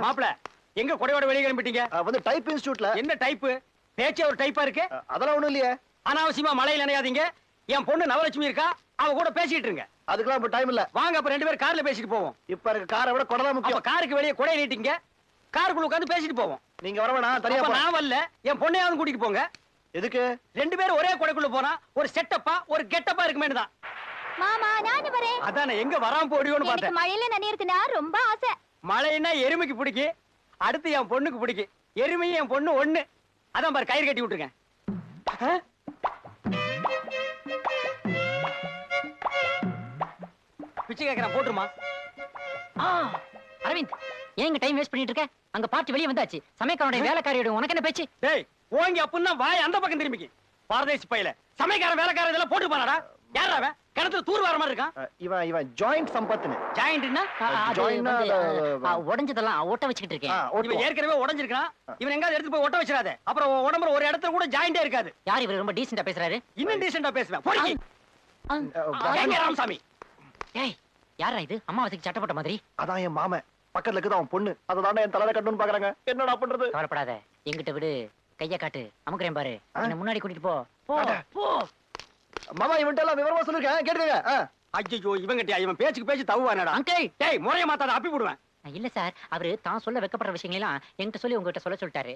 மாப்பிள எங்க கொடையோட வெளியே கிளம்பிட்டீங்க? வந்து டைப் இன்ஸ்டிடியூட்ல. என்ன டைப்? பேச்சே ஒரு டைப்பா இருக்கு. அதெல்லாம் ஒண்ணும் இல்லையே. அனாவசியமா மழையில நனையாதீங்க. என் பொண்ணு நவலட்சுமி இருக்கா, அவ கூட பேசிட்டு இருங்க. அதுக்கெல்லாம் இப்ப டைம் இல்ல. வாங்க அப்ப ரெண்டு பேரும் கார்ல பேசிட்டு போவோம். இப்ப இருக்க காரை விட கொடை தான் முக்கியம். காருக்கு வெளியே கொடை நீட்டிங்க, காருக்குள்ள உட்காந்து பேசிட்டு போவோம். நீங்க வரவேணா, தனியா போறேன். நான் வரல, என் பொண்ணையாவது கூட்டிட்டு போங்க. எதுக்கு? ரெண்டு பேரும் ஒரே கொடைக்குள்ள போனா ஒரு செட்டப்பா ஒரு கெட்டப்பா இருக்குமே தான். மாமா நானு வரேன். அதானே எங்க வராம போடியோன்னு பார்த்தேன். எனக்கு மழையில நனையறதுனா ரொம்ப ஆசை. மழைன்னா எருமைக்கு பிடிக்கும், அடுத்து என் பொண்ணுக்கு பிடிக்கும். எருமையும் என் பொண்ணு ஒண்ணு. அதான் பாரு கயிறு கட்டி விட்டுருக்கேன். பிச்சை கேட்கறேன், போட்டுருமா? அரவிந்த், ஏங்க டைம் வேஸ்ட் பண்ணிட்டு இருக்க? அங்க பார்ட்டி வெளியே வந்தாச்சு. சமயக்காரனுடைய வேலைக்காரியோட உனக்கு என்ன பேச்சு? டேய் ஓங்கி அப்புன்னா வாய் அந்த பக்கம் திரும்பிக்கு. பாரதேசி பையில சமயக்காரன் வேலைக்காரன் இதெல்லாம் போட்டு போனாடா. யாரா அவன்? கிணத்துல தூர் வர மாதிரி இருக்கான். இவன் ஜாயிண்ட் சம்பத்னு. ஜாயிண்ட்னா உடைஞ்சதெல்லாம் ஒட்ட வச்சுக்கிட்டு இருக்கேன். இவன் ஏற்கனவே உடைஞ்சிருக்கான். இவன் எங்க எடுத்து போய் ஒட்ட வச்சிராதே. அப்புறம் உடம்புல ஒரு இடத்துல கூட ஜாயிண்டே இருக்காது. யார் இவர் ரொம்ப டீசென்ட்டா பேசுறாரு? இன்னும் டீசென்ட்டா பேசுவேன். போடி. ராமசாமி. ஏய், யாரா இது? அம்மாவாசைக்கு சட்டப்பட்ட மாதிரி. அதான் என் மாமன். பக்கத்துல இருக்குது அவன் பொண்ணு. அதனால என் தலையில கட்டணும்னு பாக்குறாங்க. என்னடா பண்றது? கவலைப்படாத, எங்கிட்ட விடு. கைய காட்டு, அமுக்குறேன் பாரு. என்ன முன்னாடி கூட்டிட்டு போ. போ போ. மாமா இவன்ட்ட எல்லாம் விவரமா சொல்லிருக்கேன், கேட்டுக்கங்க. ஐயோ இவங்கிட்ட இவன் பேச்சுக்கு பேச்சு தவுவானடா. அங்கிள், டேய் முறைய மாத்தாத, அப்பி போடுவேன். இல்ல சார், அவரு தான் சொல்ல வெக்கப்படுற விஷயங்களெல்லாம் என்கிட்ட சொல்லி உங்ககிட்ட சொல்ல சொல்லிட்டாரு.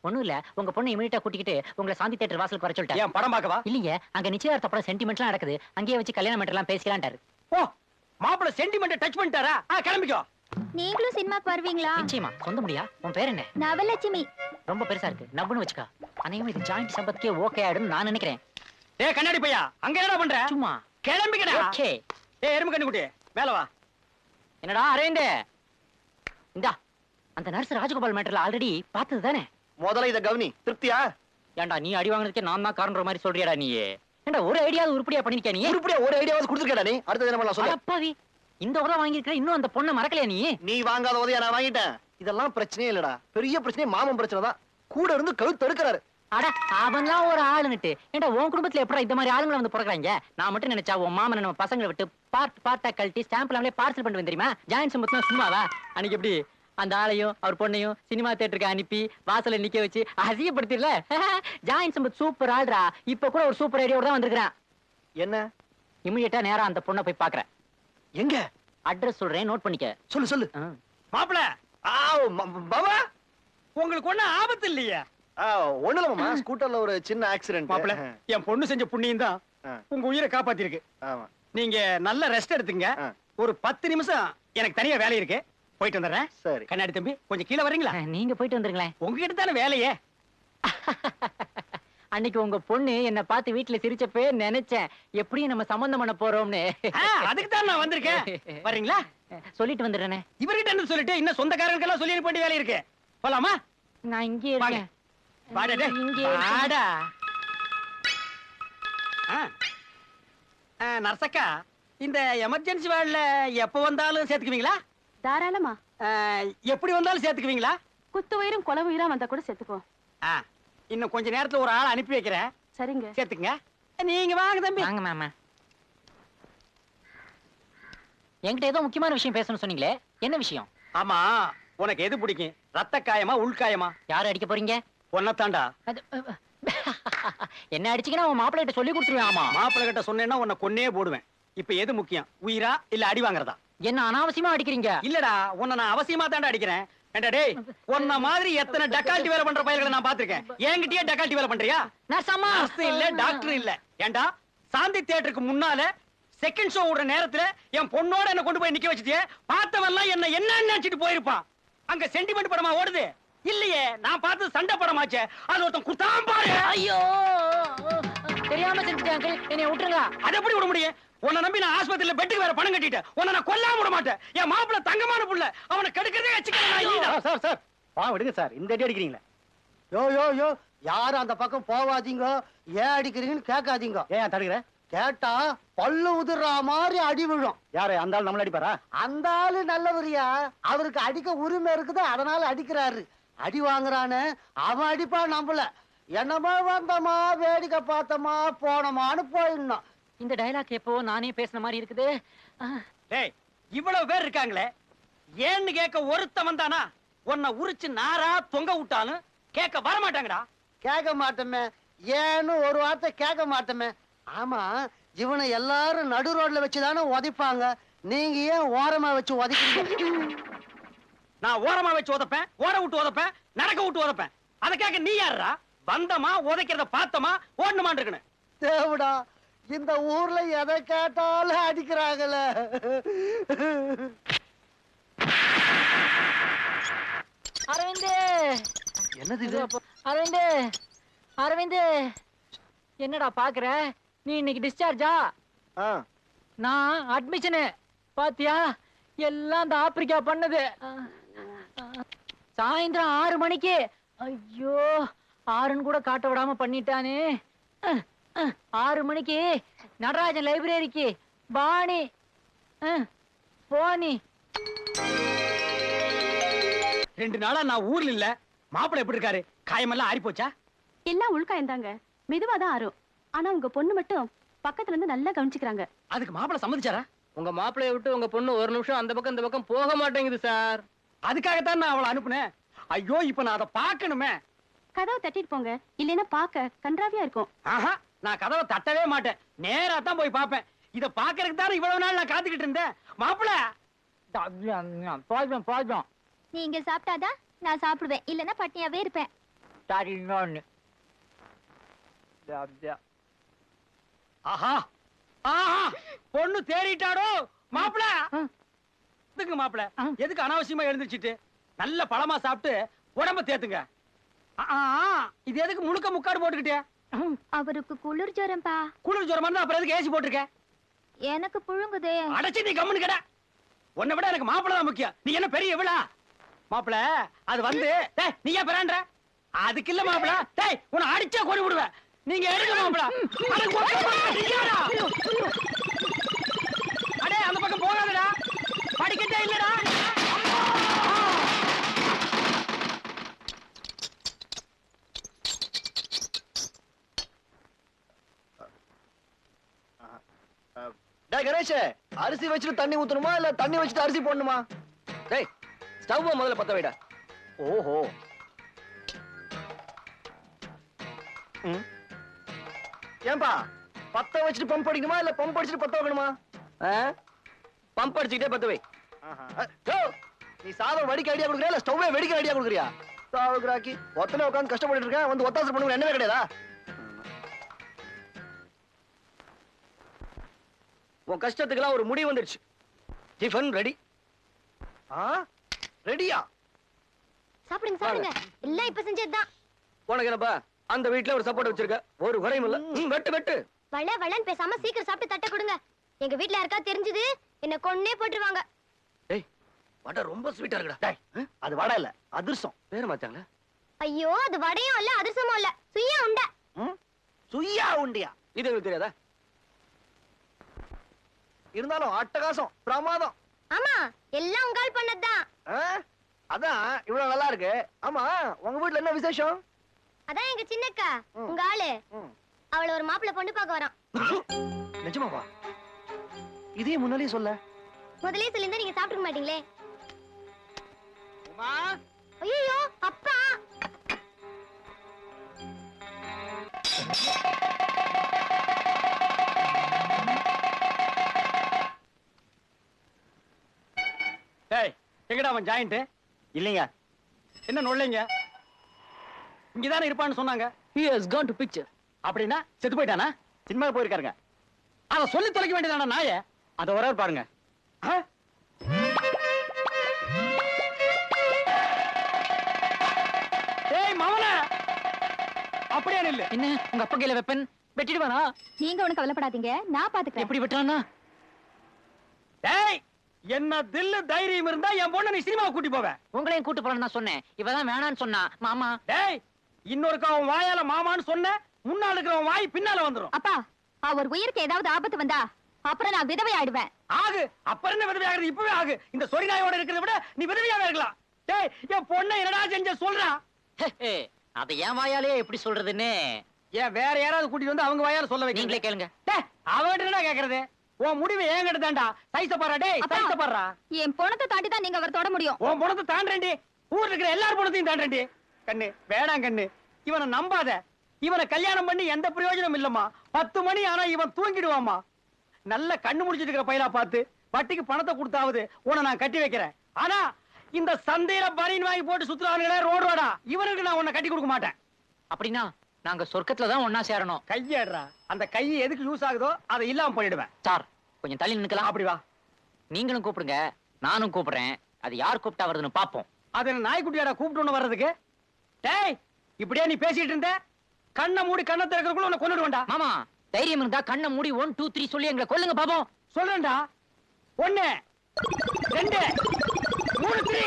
ஒண்ணும் இல்ல, உங்க பொண்ணு இமீடியட்டா கூட்டிக்கிட்டு உங்களை சாந்தி தியேட்டர் வாசலுக்கு வர சொல்லிட்டாரு. ஏன் படம் பார்க்கவா? இல்லைங்க, அங்க நிச்சயதார்த்த படம் சென்டிமெண்ட்லாம் நடக்குது. அங்கேயே வச்சு கல்யாணம் மட்டும் பேசிக்கலான்ட்டாரு. ஓ, மாப்பிள சென்டிமெண்ட் டச் பண்ணிட்டாரா? கிளம்பிக்கோ. நீங்களும் சினிமாக்கு வருவீங்களா? நிச்சயமா. சொந்த முடியா? உன் பேர் என்ன? நவலட்சுமி. ரொம்ப பெருசா இருக்கு, நவ்னு வச்சுக்கா. அனைவரும் இது ஜாயிண்ட் சம்பத்துக்கே ஓகே ஆயிடும் நான் நினைக்கிறேன். ஏய் கண்ணாடி பையா, அங்க என்னடா பண்ற? சும்மா கிளம்பிக்கடா. ஓகே. ஏய் எருமை கண்ணு குட்டி, மேல வா. என்னடா அரேந்து? இந்தா, அந்த நர்ஸ் ராஜகோபால் மேட்டர்ல ஆல்ரெடி பார்த்தது தானே? முதல்ல இத கவனி. திருப்தியா? ஏன்டா நீ அடி வாங்குறதுக்கே நான் தான் காரணன்ற மாதிரி சொல்றியாடா நீ? ஏன்டா ஒரு ஐடியாவது உருப்படியா பண்ணிருக்கியா நீ? உருப்படியா ஒரு ஐடியாவது கொடுத்துருக்கடா நீ? அடுத்து என்ன பண்ணலாம் சொல்லு. அப்பாவி, இந்த உதவ வாங்கியிருக்கிற, இன்னும் அந்த பொண்ணை மறக்கலையா நீ? நீ வாங்காத உதவியா நான் வாங்கிட்டேன். இதெல்லாம் பிரச்சனையே இல்லடா. பெரிய பிரச்சனை மாமன் பிரச்சனை தான். கூட இருந்து கழுத்து தடுக்கிறாரு. அட அவன்லாம் ஒரு ஆளுன்னுட்டு. ஏன்டா உன் குடும்பத்துல எப்படா இந்த மாதிரி ஆளுங்களை வந்து பிறக்குறாங்க? நான் மட்டும் நினைச்சா உன் மாமனை நம்ம பசங்களை விட்டு பார்ட்டா கழட்டி ஸ்டாம்ப்ல பார்சல் பண்ணிட்டு தெரியுமா? ஜாயின் சம்பத்னா சும்மாவா? அன்னைக்கு எப்படி அந்த ஆளையும் அவர் பொண்ணையும் சினிமா தியேட்டருக்கு அனுப்பி வாசல்ல நிக்க வச்சு அசியப்படுத்திடல? ஜாயின் சம்பத் சூப்பர் ஆள்ரா. இப்ப கூட ஒரு சூப்பர் ஐடியாவோட தான் வந்திருக்கான். என்ன? இமிடியேட்டா நேரா அந்த பொண்ணை போய் பாக்குறேன். எங்க? அட்ரஸ் சொல்றேன், நோட் பண்ணிக்க. சொல்லு சொல்லு. மாப்பிள பாபா, உங்களுக்கு ஒண்ணு ஆபத்து இல்லையா? ஒண்ணு இல்ல மாமா, ஸ்கூட்டர்ல ஒரு சின்ன ஆக்சிடென்ட். மாப்பிள என் பொண்ணு செஞ்ச புண்ணியம் தான் உங்க உயிரை காப்பாத்திருக்கு. நீங்க நல்ல ரெஸ்ட் எடுத்துங்க. ஒரு 10 நிமிஷம் எனக்கு தனியா வேலை இருக்கு, போயிட்டு வந்துடுறேன். சரி கண்ணாடி தம்பி, கொஞ்சம் கீழே வரீங்களா? நீங்க போயிட்டு வந்துருங்களேன். உங்ககிட்ட தானே வேலையே. அன்னைக்கு உங்க பொண்ணு என்ன பார்த்து வீட்டுல சிரிச்சப்பே நினைச்சேன் எப்படியும் நம்ம சம்பந்தம் பண்ண போறோம்னு. அதுக்கு தான் நான் வந்திருக்கேன். வரீங்களா? சொல்லிட்டு வந்துடுறேனே. இவர்கிட்ட என்ன சொல்லிட்டு இன்னும் சொந்தக்காரங்களுக்கெல்லாம் சொல்லி அனுப்ப வேண்டிய வேலை இருக்கு. போலாமா? நான் இங்கே இருக்கேன். வாடா இங்கே வாடா. நர்சக்கா, இந்த எமர்ஜென்சி வார்டுல எப்ப வந்தாலும் சேர்த்துக்குவீங்களா? தாராளமா. எப்படி வந்தாலும் சேர்த்துக்குவீங்களா? குத்து உயிரும் கொலை உயிரா வந்தா கூட சேர்த்துக்கோ. இன்னும் கொஞ்ச நேரத்துல ஒரு ஆள் அனுப்பி வைக்கிறேன். சரிங்க, சேர்த்துங்க. நீங்க வாங்க தம்பி. வாங்க மாமா. என்கிட்ட ஏதோ முக்கியமான விஷயம் பேசணும்னு சொன்னீங்களே, என்ன விஷயம்? ஆமா, உனக்கு எது பிடிக்கும், ரத்த காயமா உள்காயமா? யாரை அடிக்க போறீங்க? ஒன்னத்தாண்டா. என்ன அடிச்சீங்கன்னா உன் மாப்பிள்ளை கிட்ட சொல்லி கொடுத்துருவேன். ஆமா, மாப்பிள்ளை கிட்ட சொன்னேன்னா உன்னை கொன்னே போடுவேன். இப்ப எது முக்கியம், உயிரா இல்ல அடி வாங்குறதா? என்ன அனாவசியமா அடிக்கிறீங்க? இல்லடா, உன்னை நான் அவசியமா தாண்டா அடிக்கிறேன். ஏண்டா டேய், உன்ன மாதிரி எத்தனை டக்கால்ட்டி வேலை பண்ற பயல்களை நான் பாத்திருக்கேன். என்கிட்டயே டக்கால்ட்டி வேலை பண்றியா? நர்ஸ் இல்ல, டாக்டர் இல்ல. ஏண்டா சாந்தி தியேட்டருக்கு முன்னால செகண்ட் ஷோ ஓடுற நேரத்துல என் பொண்ணோட என்ன கொண்டு போய் நிக்க வச்சிட்டியே. பார்த்தவெல்லாம் என்ன நினைச்சிட்டு போயிருப்பான். அங்க சென்டிமெண்ட் படமா ஓடுது? இல்லையே, நான் பார்த்து சண்டை படமாச்சே. அது ஒருத்தன் குத்தாம் பாரு. ஐயோ, தெரியாம செஞ்சுட்டேன் அங்கிள், என்னை விட்டுருங்க. அதை எப்படி விட முடியும்? உன்னை நம்பி நான் ஆஸ்பத்திரியில பெட்டுக்கு வேற பணம் கட்டிட்டேன். உன்னை நான் கொல்லாம விட மாட்டேன். என் மாப்பிள்ள தங்கமான புள்ள, அவனை கெடுக்கிறதே வச்சுக்கிறேன். சார் சார் பா விடுங்க சார், இந்த அடி அடிக்கிறீங்களா? யோ யோ யோ, யாரும் அந்த பக்கம் போவாதீங்க. ஏன் அடிக்கிறீங்கன்னு கேட்காதீங்க. ஏன் தடுக்கிற? கேட்டா பல்லு உதிர்ற மாதிரி அடி விழும். யாரு அந்த ஆள் நம்மள அடிப்பாரா? அந்த ஆளு நல்லவரியா, அவருக்கு அடிக்க உரிமை இருக்குது, அதனால அடிக்கிறாரு. அடி வாங்குறானு அவன் அடிப்பா, நம்பல. என்னமா வந்தமா வேடிக்கை பார்த்தமா போனமான்னு போயிடணும். இந்த டயலாக் எப்போ நானே பேசுன மாதிரி இருக்குது. டேய், இவ்வளவு பேர் இருக்காங்களே, ஏன்னு கேட்க ஒருத்தன் வந்தானா? உன்னை உரிச்சு நாரா தொங்க விட்டாலும் கேட்க வர மாட்டாங்கடா. கேட்க மாட்டோமே, ஏன்னு ஒரு வார்த்தை கேட்க மாட்டோமே. ஆமா, இவனை எல்லாரும் நடு ரோட்ல வச்சுதானே உதைப்பாங்க, நீங்க ஏன் ஓரமா வச்சு உதைக்கிறீங்க? நான் ஓரமா வச்சு உதப்பேன், ஓட விட்டு உதப்பேன், நடக்க விட்டு உதப்பேன். அதை கேட்க நீ யாருடா? வந்தமா உதைக்கிறத பார்த்தமா ஓடணுமான் இருக்கணும். தேவடா, இந்த ஊர்ல எதை கேட்டாலும் அடிக்கிறாங்களே. அரவிந்த், என்னது இது? அரவிந்த், அரவிந்த், என்னடா பாக்குற? நீ இன்னைக்கு டிஸ்சார்ஜா? நான் அட்மிஷனு. பாத்தியா, எல்லாம் இந்த ஆப்பிரிக்கா பண்ணது. சாயந்தரம் 6 மணிக்கு. ஐயோ, 6ன்னு கூட காட்ட விடாம பண்ணிட்டானே. 6 மணிக்கு நடராஜன் லைப்ரரிக்கு பாணி போனி. 2 நாளா நான் ஊர்ல இல்ல. மாப்பிள்ளை எப்படி இருக்காரு? காயமெல்லாம் ஆறி போச்சா? எல்லாம் உள்காயந்தாங்க, மெதுவாதான் ஆறும். ஆனா உங்க பொண்ணு மட்டும் பக்கத்துல இருந்து நல்லா கவனிச்சுக்கிறாங்க. அதுக்கு மாப்பிள்ளை சம்மதிச்சாரா? உங்க மாப்பிளைய விட்டு உங்க பொண்ணு ஒரு நிமிஷம் அந்த பக்கம் இந்த பக்கம் போக மாட்டேங்குது சார். அதுக்காகத்தான் நான் அவளை அனுப்புனேன். ஐயோ, இப்ப நான் அதை பார்க்கணுமே. கதவை தட்டிட்டு போங்க, இல்லைன்னா பாக்க கன்றாவியா இருக்கும். ஆஹா, நான் கதவை தட்டவே மாட்டேன். நேரா தான் போய் பார்ப்பேன். இத பாக்குறதுக்கு தானே இவ்வளவு நாள் நான் காத்துக்கிட்டு இருந்தேன். மாப்பிள்ளை பாஜம் பாஜம். நீங்க சாப்பிட்டாதான் நான் சாப்பிடுவேன், இல்லன்னா பட்னியாவே இருப்பேன். ஆஹா ஆஹா, பொண்ணு தேறிட்டாடோ. மாப்பிள்ளை எதுக்கு மாப்பிள்ளை, எதுக்கு அனாவசியமா எழுந்திருச்சிட்டு? நல்ல பழமா சாப்பிட்டு உடம்ப தேத்துங்க. இது எதுக்கு முழுக்க முக்காடு போட்டுக்கிட்டே? அவருக்கு குளிர் ஜுரம்பா. குளிர் ஜுரமா இருந்தா அப்புறம் எதுக்கு ஏசி போட்டிருக்க? எனக்கு புழுங்குதே. அடைச்சி நீ கம்முன்னு கடை. உன்னை விட எனக்கு மாப்பிள்ளை தான் முக்கியம். நீ என்ன பெரிய எவ்வளா மாப்பிள்ளை? அது வந்து நீ ஏன் பெறான்ற? அதுக்கு இல்ல மாப்பிள்ளை. டேய், உன்னை அடிச்சா கொடி விடுவேன். நீங்க எடுங்க மாப்பிள்ளை. அடே, அந்த பக்கம் போகாதடா, படிக்கட்டே இல்லடா. கணேஷ், அரிசி வச்சுட்டு தண்ணி ஊத்தணுமா இல்ல தண்ணி வச்சுட்டு அரிசி போடணுமா? டேய், ஸ்டவ் முதல்ல பத்த வைடா. ஓஹோ, ஏன்பா பத்த வச்சுட்டு பம்ப் அடிக்கணுமா இல்ல பம்ப் அடிச்சுட்டு பத்த வைக்கணுமா? பம்ப் அடிச்சுக்கிட்டே பத்த வை. நீ சாதம் வடிக்க ஐடியா கொடுக்குறியா இல்ல ஸ்டவ்வே வெடிக்க ஐடியா கொடுக்குறியா? சாவுக்குறாக்கி ஒத்தனை உட்காந்து கஷ்டப்பட்டு இருக்கேன், வந்து ஒத்தாசை பண்ணுங்க என்னவே கிடையாதா? உன் கஷ்டத்துக்கெல்லாம் ஒரு முடிவு வந்துருச்சு. Tiffin ready. ரெடியா? சாப்பிடுங்க சாப்பிடுங்க, எல்லாம் இப்ப செஞ்சதுதான். உனக்கு என்னப்பா, அந்த வீட்டுல ஒரு சப்போர்ட் வச்சிருக்க, ஒரு குறையும் இல்ல. வெட்டு வெட்டு. வள வளன்னு பேசாம சீக்கிரம் சாப்பிட்டு தட்ட கொடுங்க. எங்க வீட்டுல யாருக்கா தெரிஞ்சது என்ன கொன்னே போட்டுருவாங்க. டேய், வடை ரொம்ப ஸ்வீட்டா இருக்குடா. டேய், அது வடை இல்ல, அதிர்சம். பேரு மாத்தாங்களா? ஐயோ, அது வடையும் இல்ல அதிர்சமும் இல்ல, சுய்யா உண்டை. சுய்யா உண்டியா? இது எனக்கு தெரியாதா? இருந்தாலும் அட்டகாசம், பிரமாதம். ஆமா, எல்லாம் உங்கால் பண்ணதுதான். அதான் இவ்வளவு நல்லா இருக்கு. ஆமா, உங்க வீட்டுல என்ன விசேஷம்? அதான் எங்க சின்னக்கா உங்க ஆளு அவள ஒரு மாப்பிள்ளை பொண்ணு பார்க்க வரான். நிஜமாவா? இதே முன்னாலே சொல்ல. முதலே சொல்லிருந்தா நீங்க சாப்பிட்டுக்க மாட்டீங்களே. உமா, ஐயோ அப்பா. டேய், எங்கடா அவன் ஜாயிண்ட்? இல்லைங்க. என்ன நொல்லைங்க? இங்கதானே இருப்பான்னு சொன்னாங்க. He has gone to picture. அப்படின்னா செத்து போயிட்டானா? சினிமாவுக்கு போயிருக்காருங்க. அத சொல்லி தொலைக்க வேண்டியதான நாய. அத வரவர் பாருங்க. டேய் மவனே, அப்படியே நில்லு. என்ன உங்க அப்பா கையில வெப்பன் வெட்டிடுவானா? நீங்க ஒண்ணு கவலைப்படாதீங்க, நான் பாத்துக்கிறேன். எப்படி வெட்டுறானா? டேய், என்ன தில்லு தைரியம் இருந்தா என் பொண்ணை நீ சினிமாவை கூட்டி போவ. உங்களையும் கூட்டு போறேன்னு நான் சொன்னேன். இவதான் வேணான்னு சொன்னா. மாமா, டேய், இன்னொருக்க அவன் வாயால மாமான்னு சொன்ன, முன்னால இருக்கிறவன் வாய் பின்னால வந்துரும். அப்பா, அவர் உயிருக்கு ஏதாவது ஆபத்து வந்தா அப்புறம் நான் விதவை ஆயிடுவேன். ஆகு, அப்புறம் என்ன விதவை ஆகுறது? இப்பவே ஆகு. இந்த சொரி நாயோட இருக்கிறத விட நீ விதவையாவே இருக்கலாம். டேய், என் பொண்ணை என்னடா செஞ்ச சொல்றா. அத என் வாயாலே எப்படி சொல்றதுன்னு ஏன் வேற யாராவது கூட்டிட்டு வந்து அவங்க வாயால சொல்ல வைக்க? நீங்களே கேளுங்க. டேய், அவன்கிட்ட என்னடா கேக்குறது? உன் முடிவு ஏங்கிட்ட தான்டா. சைஸ பாறா. டேய், சைஸ பாறா. என் பொணத்தை தாண்டி தான் நீங்க அவர் தொட முடியும். உன் பொணத்தை தாண்டறேன்டி. ஊர்ல இருக்கிற எல்லார் பொண்ணத்தையும் தாண்டண்டி. கண்ணு வேணாம் கண்ணு, இவனை நம்பாத. இவனை கல்யாணம் பண்ணி எந்த பிரயோஜனம் இல்லம்மா. 10 மணி ஆனா இவன் தூங்கிடுவாமா. நல்ல கண்ணு முடிச்சிட்டு இருக்கிற பையலா பார்த்து வட்டிக்கு பணத்தை கொடுத்தாவது உன்னை நான் கட்டி வைக்கிறேன். ஆனா இந்த சந்தையில பனியன் வாங்கி போட்டு சுத்துறானுங்களே ரோடோடா, இவனுக்கு நான் உன்னை கட்டி கொடுக்க மாட்டேன். அப்படின்னா நாங்க சொர்க்கத்துல தான் ஒன்னா சேரணும். கையேடுறா, அந்த கை எதுக்கு யூஸ் ஆகுதோ அதை இல்லாம பண்ணிடுவேன். சார் கொஞ்சம் தள்ளி நிக்கலாம். அப்படி வா. நீங்களும் கூப்பிடுங்க, நானும் கூப்பிடுறேன். அது யார் கூப்பிட்டா வருதுன்னு பாப்போம். அது நாய்க்குட்டியாடா கூப்பிட்டு வர்றதுக்கு? டேய், இப்படியே நீ பேசிட்டு இருந்த, கண்ணை மூடி கண்ணை திறக்கிறதுக்குள்ள உன்னை கொன்னுடுவேன்டா. மாமா தைரியம் இருந்தா கண்ணை மூடி 1 2 3 சொல்லி எங்களை கொல்லுங்க பாப்போம். சொல்றேன்டா. 1 2 3 4